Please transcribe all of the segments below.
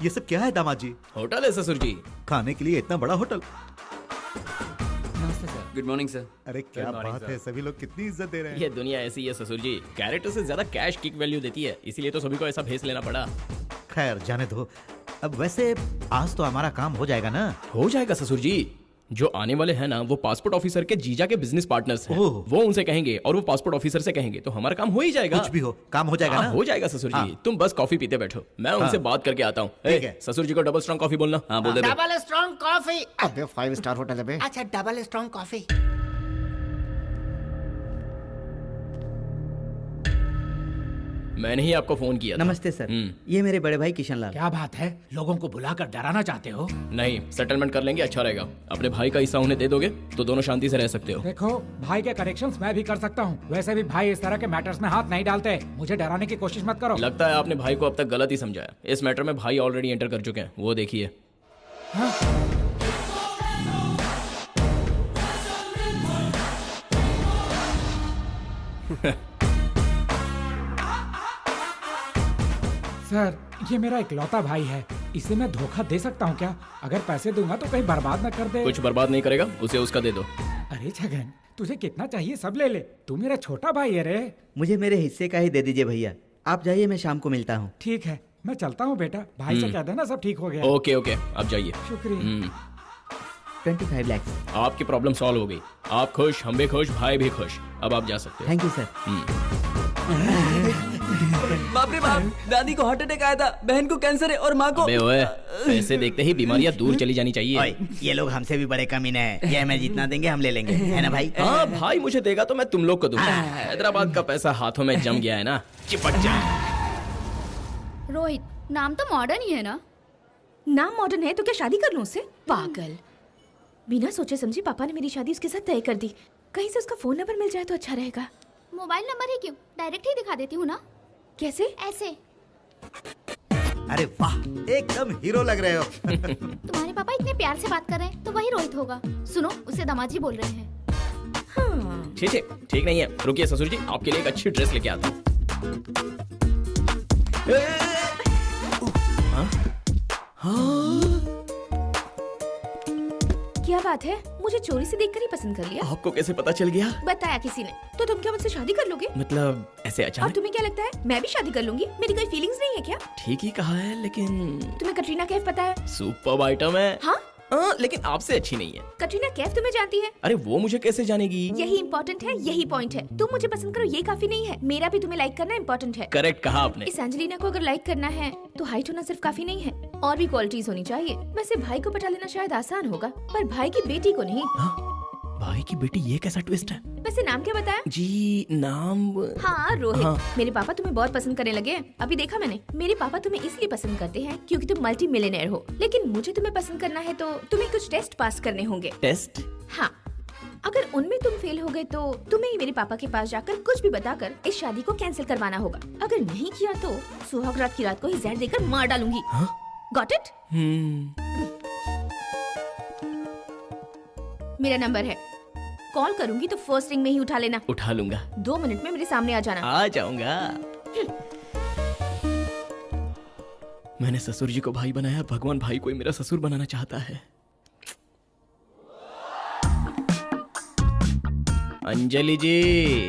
ये सब क्या है दामाद जी? होटल है ससुर जी। खाने के लिए इतना बड़ा होटल? नमस्ते सर। Good morning sir. अरे क्या बात है, सभी लोग कितनी इज्जत दे रहे हैं। ये दुनिया ऐसी है ससुर जी, कैरेक्टर से ज्यादा कैश किक वैल्यू देती है, इसीलिए तो सभी को ऐसा भेस लेना पड़ा। खैर जाने दो। अब वैसे आज तो हमारा काम हो जाएगा ना? हो जाएगा ससुर जी। जो आने वाले हैं ना, वो पासपोर्ट ऑफिसर के जीजा के बिजनेस पार्टनर्स हैं। वो उनसे कहेंगे और वो पासपोर्ट ऑफिसर से कहेंगे, तो हमारा काम हो ही जाएगा। कुछ भी हो, काम हो जाएगा ना? हो जाएगा ससुर जी। तुम बस कॉफी पीते बैठो, मैं उनसे बात करके आता हूँ। ठीक है। ससुर जी को डबल स्ट्रॉन्ग कॉफी बोलना। हाँ बोल दे। Double strong coffee. अबे 5 स्टार होटल है बे। अच्छा डबल स्ट्रॉन्ग कॉफी। मैंने ही आपको फोन किया था। नमस्ते सर, ये मेरे बड़े भाई किशन लाल। क्या बात है, लोगों को बुलाकर डराना चाहते हो? नहीं, सेटलमेंट कर लेंगे, अच्छा रहेगा। अपने भाई का हिस्सा उन्हें दे दोगे तो दोनों शांति से रह सकते हो। देखो, भाई के करेक्शंस मैं भी कर सकता हूँ। वैसे भी भाई इस तरह के मैटर्स में हाथ नहीं डालते। मुझे डराने की कोशिश मत करो। लगता है आपने भाई को अब तक गलत ही समझा है। इस मैटर में भाई ऑलरेडी एंटर कर चुके हैं, वो देखिए। सर, ये मेरा इकलौता भाई है, इसे मैं धोखा दे सकता हूँ क्या? अगर पैसे दूंगा तो कहीं बर्बाद न कर दे। कुछ बर्बाद नहीं करेगा, उसे उसका दे दो। अरे छगन, तुझे कितना चाहिए सब ले ले, तू मेरा छोटा भाई है रे। मुझे मेरे हिस्से का ही दे दीजिए भैया। आप जाइए, मैं शाम को मिलता हूँ। ठीक है, मैं चलता हूँ बेटा। भाई से कह देना सब ठीक हो गया। ओके ओके, अब जाइए। शुक्रिया। 25 लाख। आपकी प्रॉब्लम सॉल्व हो गई। आप खुश, हम भी खुश, भाई भी खुश। अब आप जा सकते हो। Thank you sir. बाप रे बाप, दादी को हार्ट अटैक आया था, बहन को कैंसर है और माँ को। अबे ओए, पैसे देखते ही बीमारियां दूर चली जानी चाहिए। ओए, ये लोग हमसे भी बड़े कमीने हैं। ये हमें जितना देंगे हम ले लेंगे, है ना भाई? हाँ, भाई मुझे देगा तो मैं तुम लोग को दूंगा। हैदराबाद का पैसा हाथों में जम गया है ना, चिपक जा। रोहित, नाम तो मॉडर्न ही है ना? नाम मॉडर्न है तो क्या शादी कर लूं उससे? पागल। बिना सोचे समझे पापा ने मेरी शादी उसके साथ तय कर दी। कहीं से उसका फोन नंबर मिल जाए तो अच्छा रहेगा। मोबाइल नंबर ही क्यों, डायरेक्ट ही दिखा देती हूँ ना। कैसे? ऐसे। अरे वाह, एकदम हीरो लग रहे हो। तुम्हारे पापा इतने प्यार से बात कर रहे हैं तो वही रोहित होगा। सुनो, उसे दामाजी बोल रहे हैं। हाँ। ठीक ठीक नहीं है, रुकिए ससुर जी, आपके लिए एक अच्छी ड्रेस लेके आता हूँ। क्या बात है, मुझे चोरी से देखकर ही पसंद कर लिया? आपको कैसे पता चल गया? बताया किसी ने। तो तुम क्या मुझसे शादी कर लोगे? मतलब ऐसे और अचानक? तुम्हें क्या लगता है मैं भी शादी कर लूंगी? मेरी कोई फीलिंग्स नहीं है क्या? ठीक ही कहा है, लेकिन तुम्हें कटरीना कैफ पता है? सुपर आइटम है। हाँ, लेकिन आपसे अच्छी नहीं है। कटरीना कैफ तुम्हें जानती है? अरे वो मुझे कैसे जानेगी? यही इम्पोर्टेंट है, यही पॉइंट है। तुम मुझे पसंद करो ये काफी नहीं है, मेरा भी तुम्हें लाइक करना इम्पोर्टेंट है। करेक्ट कहा आपने। इस एंजेलिना को अगर लाइक करना है तो हाइट होना सिर्फ काफी नहीं है, और भी क्वालिटीज होनी चाहिए। वैसे भाई को पटा लेना शायद आसान होगा, पर भाई की बेटी को नहीं। भाई की बेटी, ये कैसा ट्विस्ट है? वैसे नाम क्या बताया? जी नाम, हाँ रोहित। हाँ। मेरे पापा तुम्हें बहुत पसंद करने लगे हैं। अभी देखा मैंने। मेरे पापा तुम्हें इसलिए पसंद करते हैं क्योंकि तुम मल्टी मिलियनेयर हो, लेकिन मुझे तुम्हें पसंद करना है तो तुम्हें कुछ टेस्ट पास करने होंगे। टेस्ट? हाँ, अगर उनमें तुम फेल हो गए तो तुम्हें ही मेरे पापा के पास जाकर कुछ भी बताकर इस शादी को कैंसिल करवाना होगा। अगर नहीं किया तो सुहाग रात की रात को ही जहर देकर मार डालूंगी। Got it? मेरा नंबर है, कॉल करूंगी तो फर्स्ट रिंग में ही उठा लेना। उठा लूंगा। 2 मिनट में मेरे सामने आ जाना। आ जाऊंगा। मैंने ससुर जी को भाई बनाया, भगवान भाई को ही मेरा ससुर बनाना चाहता है। अंजलि जी,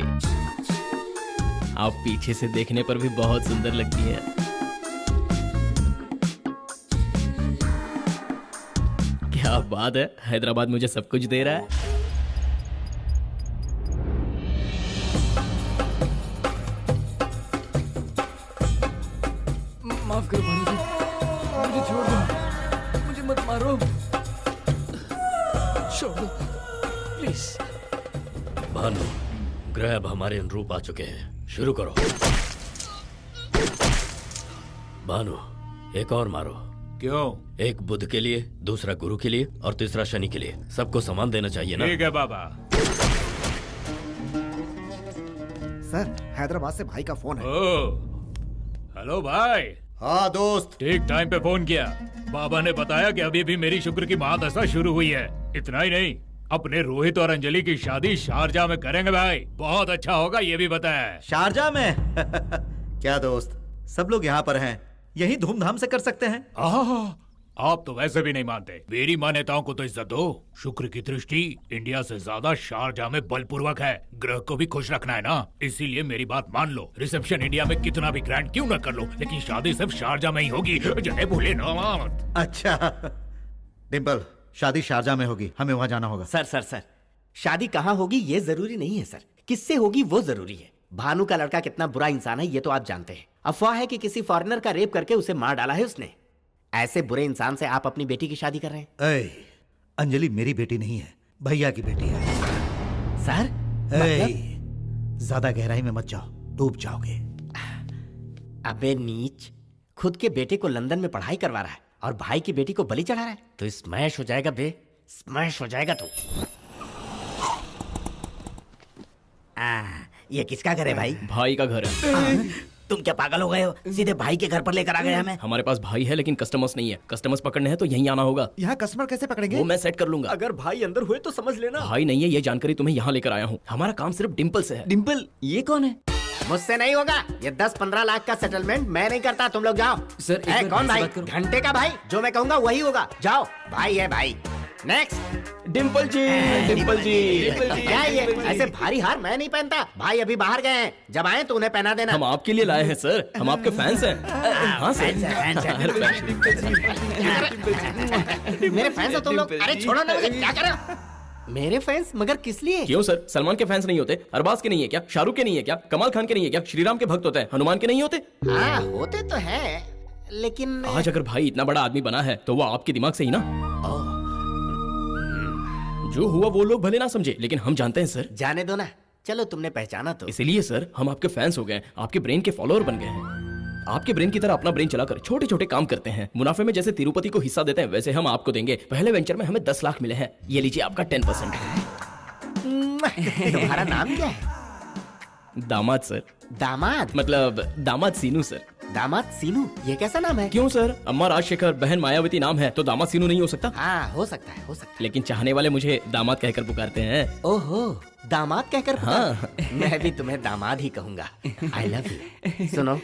आप पीछे से देखने पर भी बहुत सुंदर लगती है। क्या बात है, हैदराबाद मुझे सब कुछ दे रहा है। माफ करो भानु जी, मुझे छोड़ दो, मुझे मत मारो, छोड़ दो प्लीज। भानु, ग्रह अब हमारे अनुरूप आ चुके हैं, शुरू करो। भानु, एक और मारो। क्यों? एक बुध के लिए, दूसरा गुरु के लिए और तीसरा शनि के लिए। सबको समान देना चाहिए ना? ठीक है बाबा। सर, हैदराबाद से भाई का फोन है। हेलो भाई। हाँ दोस्त। ठीक टाइम पे फोन किया। बाबा ने बताया कि अभी भी मेरी शुक्र की महादशा शुरू हुई है। इतना ही नहीं, अपने रोहित और अंजलि की शादी शारजा में करेंगे भाई। बहुत अच्छा होगा, ये भी बताया है। शारजा में? क्या दोस्त, सब लोग यहाँ पर हैं, यही धूमधाम से कर सकते हैं। आप तो वैसे भी नहीं मानते। मेरी मान्यताओं को तो इज्जत दो। शुक्र की दृष्टि इंडिया से ज्यादा शारजाह में बलपूर्वक है। ग्रह को भी खुश रखना है ना, इसीलिए मेरी बात मान लो। रिसेप्शन इंडिया में कितना भी ग्रैंड क्यों न कर लो, लेकिन शादी सिर्फ शारजाह में ही होगी। जय भोलेनाथ। अच्छा डिम्पल, शादी शारजा में होगी, हमें वहां जाना होगा। सर शादी कहाँ होगी ये जरूरी नहीं है सर, किससे होगी वो जरूरी है। भानु का लड़का कितना बुरा इंसान है ये तो आप जानते हैं। अफवाह है कि किसी फॉरेनर का रेप करके उसे मार डाला है उसने। ऐसे बुरे इंसान से आप अपनी बेटी की शादी कर रहे हैं? ऐ, अंजलि मेरी बेटी नहीं है, भैया की बेटी है। सर ज्यादा गहराई में मत जाओ, डूब जाओगे। अबे नीच, खुद के बेटे को लंदन में पढ़ाई करवा रहा है और भाई की बेटी को बलि चढ़ा रहा है, तो स्मैश हो जाएगा बे, स्मैश हो जाएगा तू। ये किसका घर है भाई? भाई का घर है। तुम क्या पागल हो गए हो? सीधे भाई के घर पर लेकर आ गए हमें। हमारे पास भाई है लेकिन कस्टमर्स नहीं है। कस्टमर्स पकड़ने हैं तो यहीं आना होगा। यहाँ कस्टमर कैसे पकड़ेंगे? वो मैं सेट कर लूंगा। अगर भाई अंदर हुए तो समझ लेना। भाई नहीं है, ये जानकारी तुम्हें यहाँ लेकर आया हूँ। हमारा काम सिर्फ डिम्पल से है। डिम्पल ये कौन है? मुझसे नहीं होगा। ये 10-15 लाख का सेटलमेंट मैं नहीं करता, तुम लोग जाओ। सर, एक बार कौन मेरे से भाई? बात करो। घंटे का भाई, जो मैं कहूँगा वही होगा। जाओ, भाई है भाई। नेक्स्ट। डिम्पल जी, डिम्पल जी। क्या ये ऐसे भारी हार मैं नहीं पहनता। भाई अभी बाहर गए हैं, जब आए तो उन्हें पहना देना। हम आपके लिए लाए हैं सर, हम आपके फैंस हैं। हाँ सर। मेरे फैंस हो तुम लोग? अरे छोड़ो ना मुझे, क्या कर रहे हो? मेरे फैंस? मगर किस लिए? क्यों सर, सलमान के फैंस नहीं होते? अरबाज के नहीं है क्या? शाहरुख के नहीं है क्या? कमाल खान के नहीं है क्या? श्रीराम के भक्त होते हैं, हनुमान के नहीं होते? हाँ होते तो है, लेकिन आज अगर भाई इतना बड़ा आदमी बना है तो वो आपके दिमाग से ही ना। जो हुआ वो लोग भले ना समझे, लेकिन हम जानते हैं सर। जाने दो ना, चलो तुमने पहचाना तो। इसीलिए सर हम आपके फैंस हो गए, आपके ब्रेन के फॉलोअर बन गए हैं। आपके ब्रेन की तरह अपना ब्रेन चलाकर छोटे छोटे काम करते हैं। मुनाफे में जैसे तिरुपति को हिस्सा देते हैं वैसे हम आपको देंगे। पहले वेंचर में हमें 10 लाख मिले हैं, ये लीजिए आपका 10%। तुम्हारा नाम क्या है? दामाद सर। दामाद? मतलब दामाद सीनू सर। दामाद सीनू, ये कैसा नाम है? क्यों सर, अम्मा राजशेखर, बहन मायावती नाम है तो दामाद सीनू नहीं हो सकता? हाँ हो सकता है, हो सकता है। लेकिन चाहने वाले मुझे दामाद कहकर पुकारते हैं। ओहो, दामाद कहकर हाँ। मैं भी तुम्हें दामाद ही कहूंगा। I love you. सुनो,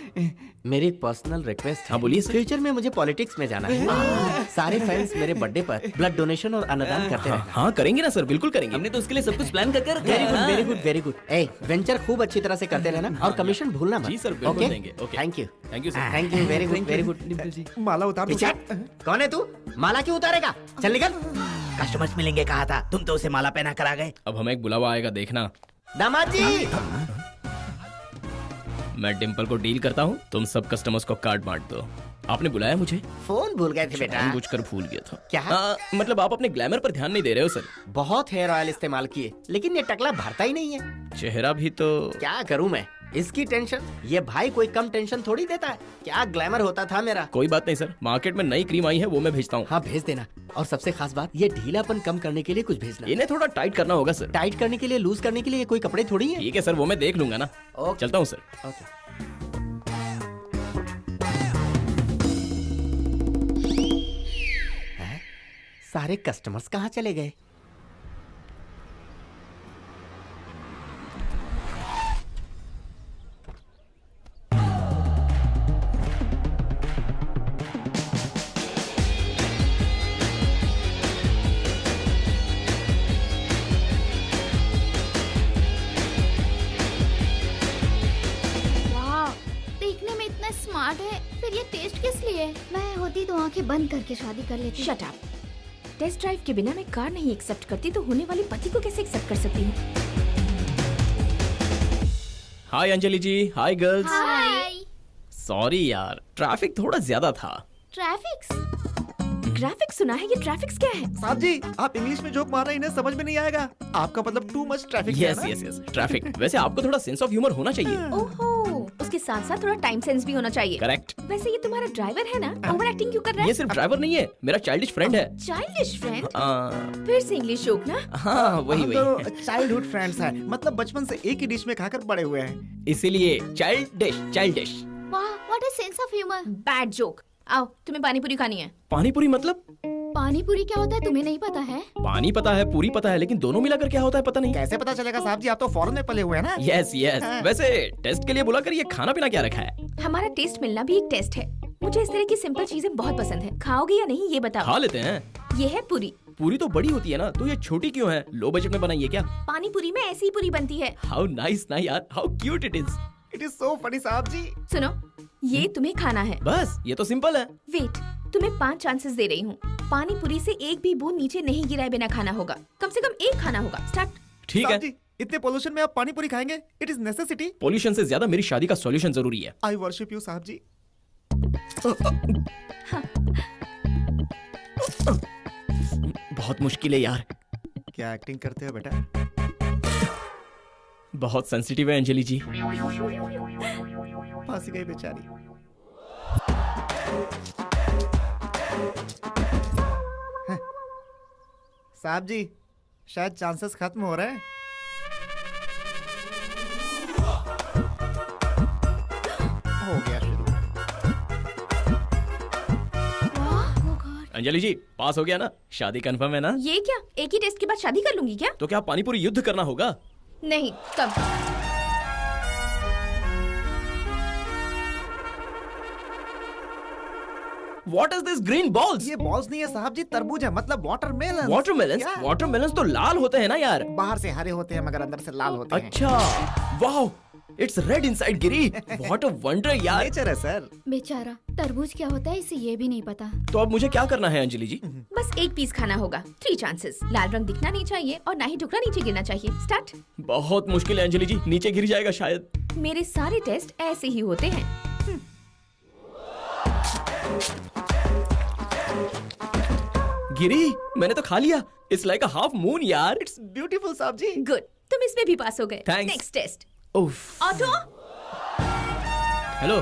मेरी एक पर्सनल रिक्वेस्ट है। हाँ बोलिए सर। फ्यूचर में मुझे पॉलिटिक्स में जाना है। सारे फैंस मेरे बर्थडे पर ब्लड डोनेशन और अन्नदान करते हैं। हाँ करेंगे ना सर, बिल्कुल करेंगे। हमने तो उसके लिए सब कुछ प्लान करके रखा वेरी है। Good, very good, very good. Adventure खूब अच्छी तरह से करते रहना और कमीशन भूलना मत। जी सर, बिल्कुल देंगे। Okay, thank you, thank you sir. Thank you, very good, very good. Dimple ji. माला उतार दो। पीछे कौन है तू? माला क्यों उतारेगा? चल निकल। कस्टमर्स मिलेंगे कहा था, तुम तो उसे माला पहना कर आ गए। अब हमें एक बुलावा आएगा, देखना। दामाद जी। मैं डिम्पल को डील करता हूँ, तुम सब कस्टमर्स को कार्ड बांट दो। आपने बुलाया मुझे? फोन भूल गए थे बेटा। जानबूझकर भूल गया था। क्या? मतलब आप अपने ग्लैमर पर ध्यान नहीं दे रहे हो सर। बहुत हेयर ऑयल इस्तेमाल किए, लेकिन ये टकला भरता ही नहीं है। चेहरा भी तो। क्या करूं मैं, इसकी टेंशन। ये भाई कोई कम टेंशन थोड़ी देता है। क्या ग्लैमर होता था मेरा। कोई बात नहीं सर, मार्केट में नई क्रीम आई है, वो मैं भेजता हूँ। हाँ भेज देना। और सबसे खास बात, ये ढीलापन कम करने के लिए कुछ भेजना। इन्हें थोड़ा टाइट करना होगा सर। टाइट करने के लिए, लूज करने के लिए कोई कपड़े थोड़ी है। ठीक है सर, वो मैं देख लूंगा ना। ओके। चलता हूँ सर। ओके। सारे कस्टमर्स कहाँ चले गए? वाह, देखने में इतना स्मार्ट है, फिर ये टेस्ट किस लिए? मैं होती तो आंखें बंद करके शादी कर लेती। Shut up. टेस्ट ड्राइव के बिना मैं कार नहीं एक्सेप्ट करती तो होने वाले पति को कैसे एक्सेप्ट कर सकती हूँ? हाय अंजलि जी, हाय गर्ल्स। हाय। सॉरी यार, ट्रैफिक थोड़ा ज्यादा था। ट्रैफिक्स? ग्राफिक्स सुना है, ये ट्रैफिक्स क्या है? साहब जी, आप इंग्लिश में जोक मार रहे हैं, इन्हें समझ में नहीं आएगा। आपका मतलब टू मच ट्रैफिक है यस ना? Yes yes, traffic. वैसे आपको थोड़ा सेंस ऑफ ह्यूमर होना चाहिए। ओहो, उसके साथ साथ थोड़ा टाइम सेंस भी होना चाहिए। करेक्ट। वैसे ये तुम्हारा ड्राइवर है ना? ओवर एक्टिंग क्यों कर रहा ये है? सिर्फ ड्राइवर नहीं है, मेरा चाइल्डिश फ्रेंड है। Childish friend? आ, फिर से इंग्लिश जोक ना? हाँ वही हम वही, तो चाइल्डहुड फ्रेंड्स हैं, मतलब बचपन से एक ही डिश में खाकर बड़े हुए हैं। इसीलिए चाइल्डिश चाइल्डिश। वाह, what a sense of humour. Bad joke. आओ, तुम्हें पानी पूरी खानी है। पानी पूरी मतलब? पानी पूरी क्या होता है तुम्हें नहीं पता है? पानी पता है, पूरी पता है, लेकिन दोनों मिलाकर क्या होता है पता नहीं। कैसे पता चलेगा साहब जी, आप तो फॉरेन में पले हुए हैं ना? Yes yes. वैसे टेस्ट के लिए बुलाकर ये खाना पीना क्या रखा है? हमारा टेस्ट मिलना भी एक टेस्ट है। मुझे इस तरह की सिंपल चीजें बहुत पसंद है। खाओगे या नहीं ये बताओ। खा लेते हैं। ये है पूरी। पूरी तो बड़ी होती है ना, तो ये छोटी क्यों है? लो बजट में बनाई है क्या? पानी पूरी में ऐसी ही पूरी बनती है। हाउ नाइस ना यार, how cute it is. It is so funny साहब जी। सुनो, ये तुम्हें खाना है। बस ये तो सिंपल है। वेट, तुम्हें 5 चांसेस दे रही हूँ। पानी पूरी से एक भी बूंद नीचे नहीं गिराए बिना खाना होगा। कम से कम एक खाना होगा। स्टार्ट। ठीक है। साहब जी, इतने पोल्यूशन में आप पानी पूरी खाएंगे? It is necessity. पॉल्यूशन से ज्यादा मेरी शादी का सॉल्यूशन जरूरी है। आई वर्शिप यू साहब जी। बहुत मुश्किल है यार। क्या एक्टिंग करते हो बेटा? बहुत सेंसिटिव है अंजलि जी। फंस गई बेचारी। साहब जी, शायद चांसेस खत्म हो रहे हैं। हो गया शुरू। अंजलि जी पास हो गया ना? शादी कंफर्म है ना? ये क्या, एक ही टेस्ट के बाद शादी कर लूंगी क्या? तो क्या पानी पूरी युद्ध करना होगा? नहीं, कब? What is this green balls? ये बॉल्स नहीं है साहब जी, तरबूज है, मतलब वाटरमेलन। वाटरमेलन? वाटरमेलन तो लाल होते हैं ना यार। बाहर से हरे होते हैं मगर अंदर से लाल होते हैं। अच्छा, wow, it's red inside Giri. What a wonder यार। नेचर है सर। बेचारा, तरबूज क्या होता है इसे ये भी नहीं पता। तो अब मुझे क्या करना है अंजलि जी? बस एक पीस खाना होगा। 3 चांसेस। लाल रंग दिखना नहीं चाहिए और ना ही टुकड़ा नीचे गिरना चाहिए। स्टार्ट। बहुत मुश्किल है अंजलि जी, नीचे गिर जाएगा शायद। मेरे सारे टेस्ट ऐसे ही होते हैं। गिरी, मैंने तो खा लिया। It's like a half moon यार। इट्स ब्यूटीफुल साहब जी। गुड, तुम इसमें भी पास हो गए। Thanks. Next test. उफ। Auto. Hello.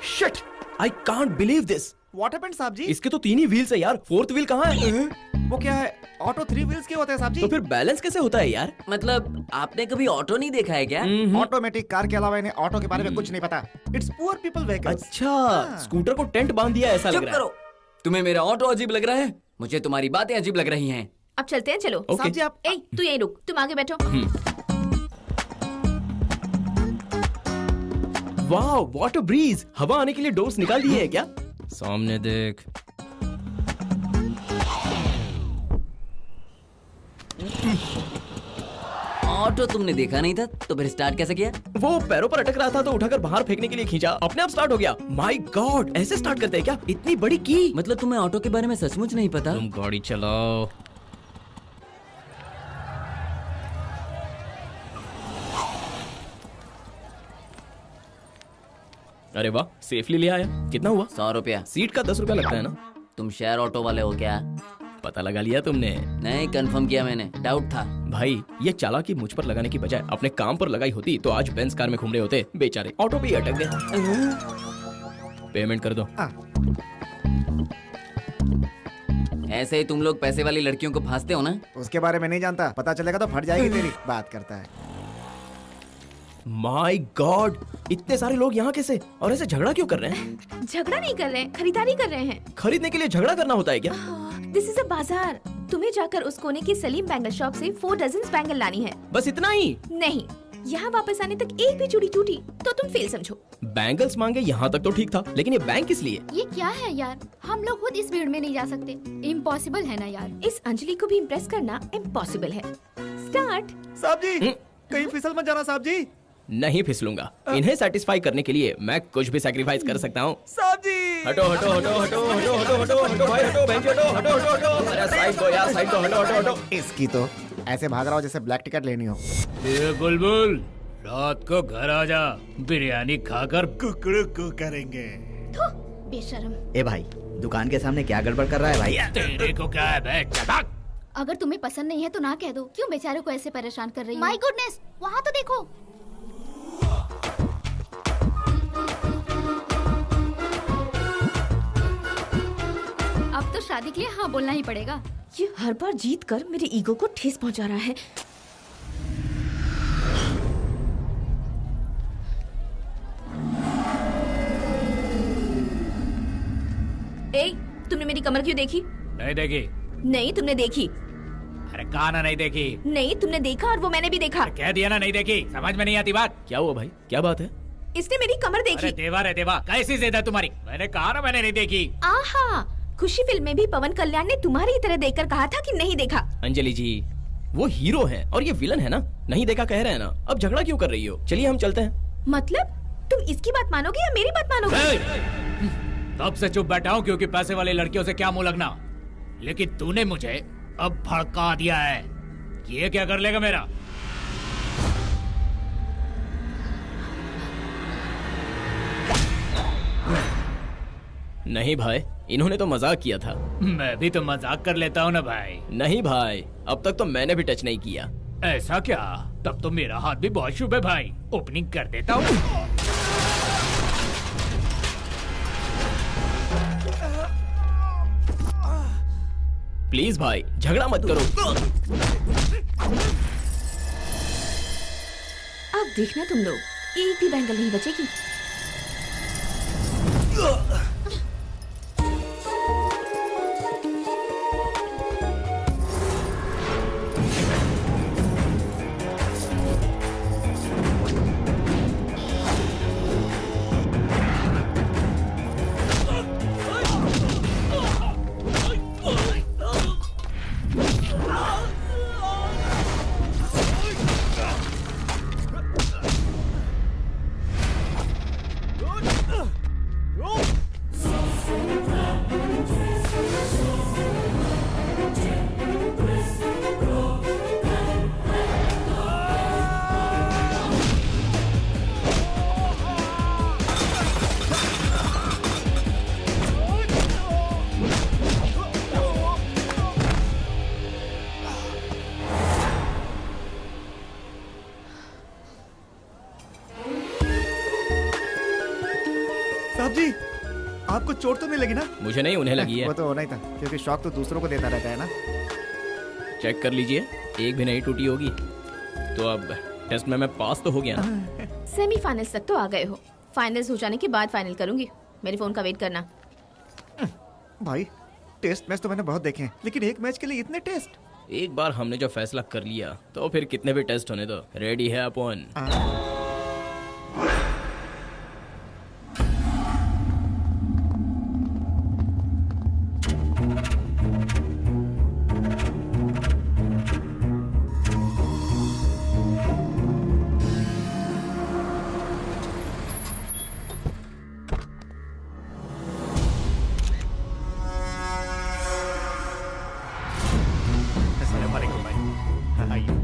Shit, I can't believe this. What happened साहब जी? इसके तो 3 ही व्हील्स है यार, 4th व्हील कहाँ है? वो क्या है? ऑटो 3 व्हील्स के होते हैं साहब जी। तो फिर बैलेंस कैसे होता है यार? मतलब आपने कभी ऑटो नहीं देखा है क्या? ऑटोमेटिक कार के अलावा इन्हें ऑटो के बारे में कुछ नहीं पता। It's poor people vehicles. अच्छा, स्कूटर को टेंट बांध दिया ऐसा चुप लग रहा है। करो। तुम्हें मेरा ऑटो अजीब लग रहा है? मुझे तुम्हारी बातें अजीब लग रही हैं। अब चलते हैं, चलो। ओके। साहब जी आप ए, तू यहीं रुक, तुम आगे बैठो। Wow, what a breeze. हवा आने के लिए डोर्स निकाल दिए हैं क्या? सामने देख। ऑटो तुमने देखा नहीं था तो फिर स्टार्ट कैसे किया? वो पैरों पर अटक रहा था तो उठाकर बाहर फेंकने के लिए खींचा, अपने आप स्टार्ट हो गया। माय गॉड, ऐसे स्टार्ट करते हैं क्या? इतनी बड़ी की। मतलब तुम्हें ऑटो के बारे में सचमुच नहीं पता? तुम गाड़ी चलाओ। अरे वाह, सेफली ले आया। कितना हुआ? 100 रुपया। सीट का 10 रुपया लगता है ना? तुम शेयर ऑटो वाले हो क्या? पता लगा लिया तुमने? नहीं, कंफर्म किया मैंने, डाउट था। भाई, ये चालाकी मुझ पर लगाने की बजाय अपने काम पर लगाई होती तो आज बेंज कार में घूम रहे होते। बेचारे ऑटो पे ही अटक गए। पेमेंट कर दो। ऐसे ही तुम लोग पैसे वाली लड़कियों को फांसते हो ना? उसके बारे में नहीं जानता, पता चलेगा तो फट जाएगी तेरी। बात करता है। माय गॉड, इतने सारे लोग यहाँ कैसे? और ऐसे झगड़ा क्यों कर रहे हैं? झगड़ा नहीं कर रहे हैं, खरीदारी कर रहे हैं। खरीदने के लिए झगड़ा करना होता है क्या? दिस इज अ बाजार। तुम्हें जाकर उस कोने की सलीम बैंगल शॉप से 4 डजन बैंगल लानी है। बस इतना ही? नहीं, यहाँ वापस आने तक एक भी चूड़ी टूटी तो तुम फेल समझो। बैंगल्स मांगे यहाँ तक तो ठीक था, लेकिन ये बैंक किस लिए? ये क्या है यार, हम लोग खुद इस भीड़ में नहीं जा सकते। इम्पॉसिबल है ना यार। इस अंजलि को भी इम्प्रेस करना इम्पॉसिबल है। स्टार्ट। साहब जी, कहीं फिसल मत जाना साहब जी। नहीं फिसलूंगा। इन्हें सेटिस्फाई करने के लिए मैं कुछ भी सैक्रिफाइस कर सकता हूँ। साहब जी हटो हटो हटो हटो हटो हटो हटो हटो भाई, हटो बेंच, हटो हटो हटो हटो। अरे साइड दो यार, साइड दो, हटो हटो हटो। इसकी तो ऐसे भाग रहा हो जैसे ब्लैक टिकट लेनी हो। ये बुलबुल, रात को घर आ जा, बिरयानी खाकर कुकड़ू को करेंगे। बेशरम। ए भाई, दुकान के सामने क्या गड़बड़ कर रहा है भाई? तेरे को क्या है बे? चटाक। अगर तुम्हें पसंद नहीं है तो ना कह दो। क्यों बेचारे को ऐसे परेशान कर रही हो? माय गुडनेस, वहाँ तो देखो। अब तो शादी के लिए हाँ बोलना ही पड़ेगा। ये हर बार जीत कर मेरे ईगो को ठेस पहुंचा रहा है। ए, तुमने मेरी कमर क्यों देखी? नहीं देखी? नहीं, तुमने देखी। अरे काना नहीं देखी? नहीं, तुमने देखा और वो मैंने भी देखा। कह दिया ना नहीं देखी, समझ में नहीं आती बात। क्या हुआ भाई, क्या बात है? इसने मेरी कमर अरे देखी। देवा रे देवा, कैसी जिद है तुम्हारी? मैंने कहा ना मैंने नहीं देखी। आहा, खुशी फिल्म में भी पवन कल्याण ने तुम्हारी तरह देखकर कहा था कि नहीं देखा। अंजलि जी, वो हीरो है और ये विलन है ना, नहीं देखा कह रहे हैं ना, अब झगड़ा क्यों कर रही हो? चलिए हम चलते हैं। मतलब तुम इसकी बात मानोगे या मेरी बात मानोगे? तब से चुप बैठा हूँ क्योंकि पैसे वाली लड़कियों से क्या मुंह लगना, लेकिन तूने मुझे अब भड़का दिया है। ये क्या कर लेगा मेरा? नहीं भाई, इन्होंने तो मजाक किया था। मैं भी तो मजाक कर लेता हूँ ना भाई। नहीं भाई, अब तक तो मैंने भी टच नहीं किया। ऐसा क्या? तब तो मेरा हाथ भी बहुत शुभ है भाई। ओपनिंग कर देता हूँ। प्लीज भाई, झगड़ा मत करो। अब देखना तुम लोग, एक भी बैंगल नहीं बचेगी। साहब जी, आपको चोट तो नहीं लगी ना? मुझे नहीं, उन्हें लगी है। वो तो होना ही था, क्योंकि शॉक तो दूसरों को देता रहता है ना। चेक कर लीजिए, एक भी नहीं टूटी होगी। तो अब टेस्ट में मैं पास तो हो गया ना। सेमीफाइनल्स तक तो आ गए हो, फाइनल्स हो जाने के बाद फाइनल करूंगी। मेरे फोन का वेट करना। भाई, टेस्ट मैच तो मैंने बहुत देखे हैं, लेकिन एक मैच के लिए इतने टेस्ट? एक बार हमने जो फैसला कर लिया तो फिर कितने भी टेस्ट होने दो, रेडी है अपन। अस्सलाम वालेकुम भाई। आइए।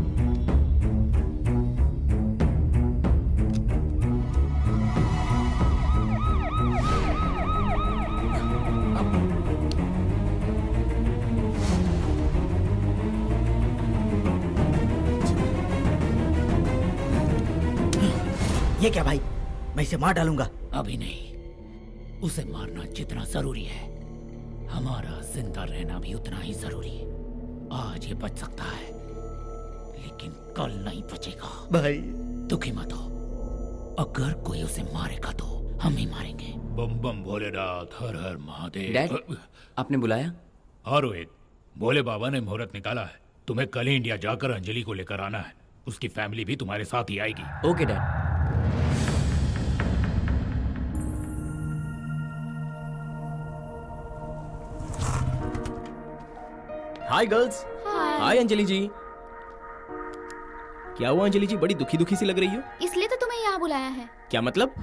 ये क्या भाई, मैं इसे मार डालूंगा। अभी नहीं, उसे मारना जितना जरूरी है, हमारा जिंदा रहना भी उतना ही जरूरी है। आज ये बच सकता है, लेकिन कल नहीं बचेगा। भाई, दुखी मत हो, अगर कोई उसे मारेगा तो हम ही मारेंगे। बम बम भोलेनाथ, हर हर महादेव। डैड, आपने बुलाया? हाँ रोहित, भोले बाबा ने मुहूर्त निकाला है। तुम्हें कल ही इंडिया जाकर अंजलि को लेकर आना है। उसकी फैमिली भी तुम्हारे साथ ही आएगी। Okay dad. Hi girls. Hi Anjali ji. क्या हुआ अंजलि जी, बड़ी दुखी दुखी सी लग रही हो? इसलिए तो तुम्हें यहाँ बुलाया है। क्या मतलब?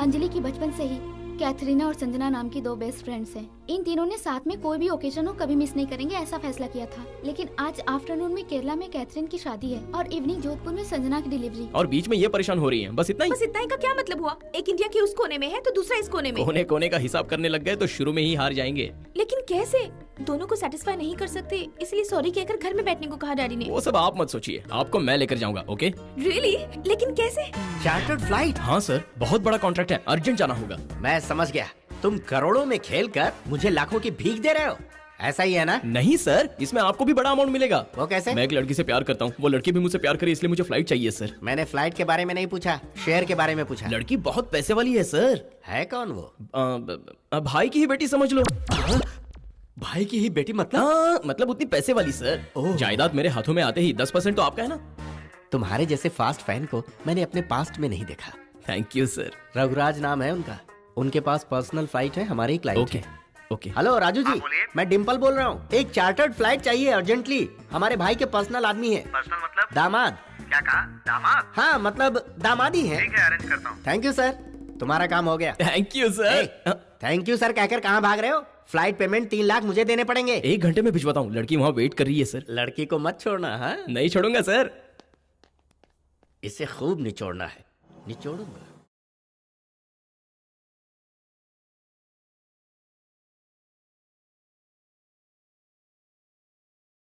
अंजलि की बचपन से ही कैथरीना और संजना नाम की दो बेस्ट फ्रेंड्स हैं। इन तीनों ने साथ में कोई भी ओकेजन हो कभी मिस नहीं करेंगे ऐसा फैसला किया था। लेकिन आज आफ्टरनून में केरला में कैथरीन की शादी है और इवनिंग जोधपुर में संजना की डिलीवरी। और बीच में ये परेशान हो रही है, बस इतना ही? बस इतना ही का क्या मतलब हुआ? एक इंडिया के उस कोने में है तो दूसरा इस कोने में। कोने कोने का हिसाब करने लग गए तो शुरू में ही हार जाएंगे। लेकिन कैसे? दोनों को सेटिस्फाई नहीं कर सकते, इसलिए सॉरी कहकर घर में बैठने को कहा डैडी ने। वो सब आप मत सोचिए, आपको मैं लेकर जाऊंगा। ओके? रियली? लेकिन कैसे? Chartered flight? हाँ सर, बहुत बड़ा कॉन्ट्रैक्ट है, अर्जेंट जाना होगा। मैं समझ गया, तुम करोड़ों में खेलकर मुझे लाखों की भीख दे रहे हो, ऐसा ही है ना? नहीं सर, इसमें आपको भी बड़ा अमाउंट मिलेगा। वो कैसे? मैं एक लड़की से प्यार करता हूँ, वो लड़की भी मुझसे प्यार करे, इसलिए मुझे फ्लाइट चाहिए सर। मैंने फ्लाइट के बारे में नहीं पूछा, शेयर के बारे में पूछा। लड़की बहुत पैसे वाली है सर। है कौन वो? भाई की ही बेटी समझ लो। भाई की ही बेटी मतलब? हाँ, मतलब उतनी पैसे वाली सर। जायदाद मेरे हाथों में आते ही 10% तो आपका है ना। तुम्हारे जैसे फास्ट फैन को मैंने अपने पास्ट में नहीं देखा। Thank you sir. रघुराज नाम है उनका। उनके पास पर्सनल फ्लाइट है, हमारे ही क्लाइंट ओके है। ओके। हेलो राजू जी, मैं डिम्पल बोल रहा हूँ। एक चार्टर्ड फ्लाइट चाहिए अर्जेंटली। हमारे भाई के पर्सनल आदमी है। पर्सनल मतलब दामाद। क्या कहा? दामाद? हाँ मतलब दामादी है। ठीक है, अरेंज करता हूँ। थैंक यू सर, तुम्हारा काम हो गया। Thank you sir. Thank you sir कहकर कहाँ भाग रहे हो? फ्लाइट पेमेंट 3 लाख मुझे देने पड़ेंगे। 1 घंटे में भिजवाता हूँ, लड़की वहाँ वेट कर रही है सर। लड़की को मत छोड़ना। हाँ, नहीं छोड़ूंगा सर। इसे खूब निचोड़ना है। निचोड़ूंगा।